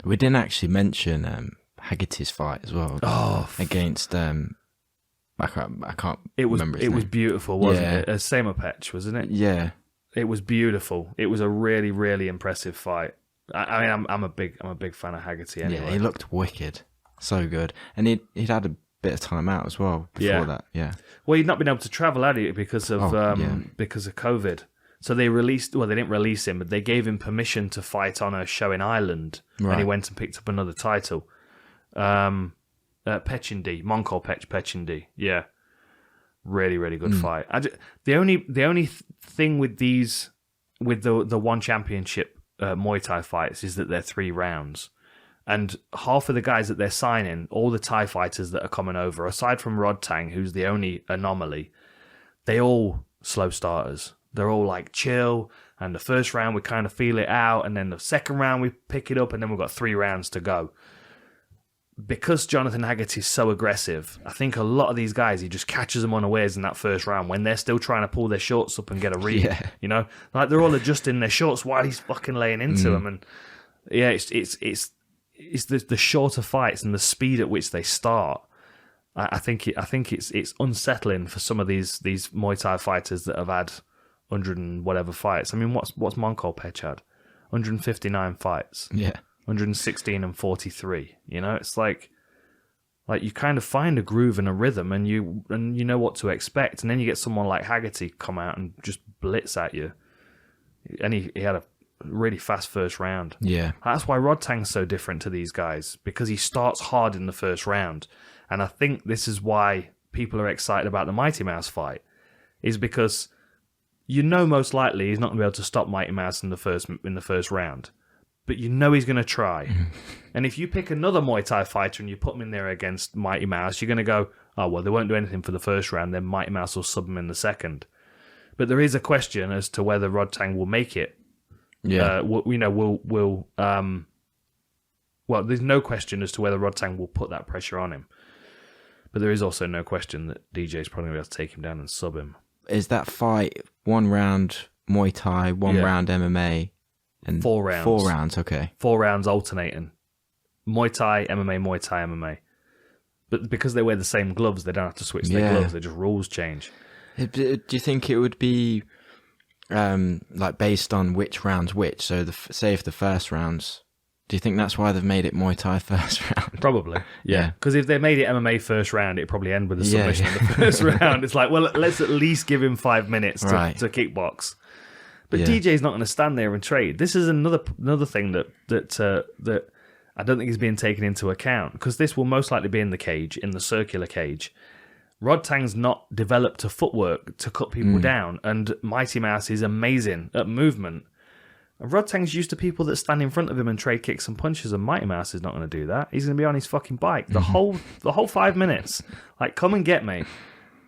We didn't actually mention Haggerty's fight as well. Against I can't remember his name. It was beautiful, wasn't it? Mongkolpetch, wasn't it? Yeah. It was beautiful. It was a really, really impressive fight. I mean, I'm a big fan of Haggerty anyway. Yeah, he looked wicked. So good. And he'd had a bit of time out as well before that. Yeah. Well, he'd not been able to travel, had he, because of COVID. So they didn't release him, but they gave him permission to fight on a show in Ireland. Right. And he went and picked up another title. Petchyindee, Mongkolpetch Petchyindee. Yeah. Really, really good fight. The only thing with the one championship Muay Thai fights is that they're 3 rounds. And half of the guys that they're signing, all the Thai fighters that are coming over, aside from Rodtang, who's the only anomaly, they all slow starters. They're all like chill, and the first round we kind of feel it out, and then the second round we pick it up, and then we've got 3 rounds to go. Because Jonathan Haggerty's so aggressive, I think a lot of these guys, he just catches them unawares in that first round when they're still trying to pull their shorts up and get a read. Yeah. You know, like they're all adjusting their shorts while he's fucking laying into them, and yeah, it's the shorter fights and the speed at which they start. I think it's unsettling for some of these Muay Thai fighters that have had 100 and whatever fights. I mean, what's Mongkolpetch had? 159 fights. Yeah. 116 and 43. You know, it's like you kind of find a groove and a rhythm, and you know what to expect, and then you get someone like Haggerty come out and just blitz at you, and he had a really fast first round. Yeah, that's why Rodtang's so different to these guys, because he starts hard in the first round, and I think this is why people are excited about the Mighty Mouse fight, is because you know most likely he's not going to be able to stop Mighty Mouse in the first round. But you know he's going to try. And if you pick another Muay Thai fighter and you put him in there against Mighty Mouse, you're going to go, oh, well, they won't do anything for the first round, then Mighty Mouse will sub him in the second. But there is a question as to whether Rodtang will make it. Yeah. Well, there's no question as to whether Rodtang will put that pressure on him. But there is also no question that DJ's probably going to be able to take him down and sub him. Is that fight 1 round Muay Thai, 1 round MMA? And 4 rounds. 4 rounds, okay. 4 rounds alternating. Muay Thai, MMA, Muay Thai, MMA. But because they wear the same gloves, they don't have to switch their gloves. They just rules change. Do you think it would be like based on which round's which? So say if the first round's... Do you think that's why they've made it Muay Thai first round? Probably, yeah. Because if they made it MMA first round, it'd probably end with a submission in the first round. It's like, well, let's at least give him 5 minutes to kickbox. But DJ's not going to stand there and trade. This is another thing that I don't think is being taken into account, because this will most likely be in the cage, in the circular cage. Rodtang's not developed a footwork to cut people down, and Mighty Mouse is amazing at movement. Rodtang's used to people that stand in front of him and trade kicks and punches, and Mighty Mouse is not going to do that. He's going to be on his fucking bike the whole 5 minutes. Like, come and get me.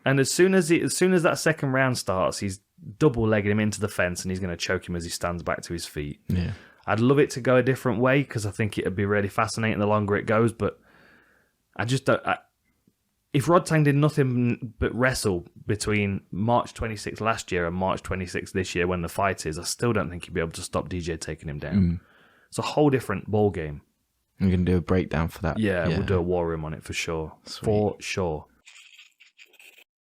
And as soon as that second round starts, he's double-legging him into the fence, and he's going to choke him as he stands back to his feet. Yeah, I'd love it to go a different way, because I think it'd be really fascinating the longer it goes, but I just don't... If Rodtang did nothing but wrestle between March 26th last year and March 26th this year when the fight is, I still don't think he'd be able to stop DJ taking him down. It's a whole different ball game. I'm going to do a breakdown for that. Yeah, we'll do a war room on it for sure. Sweet. For sure.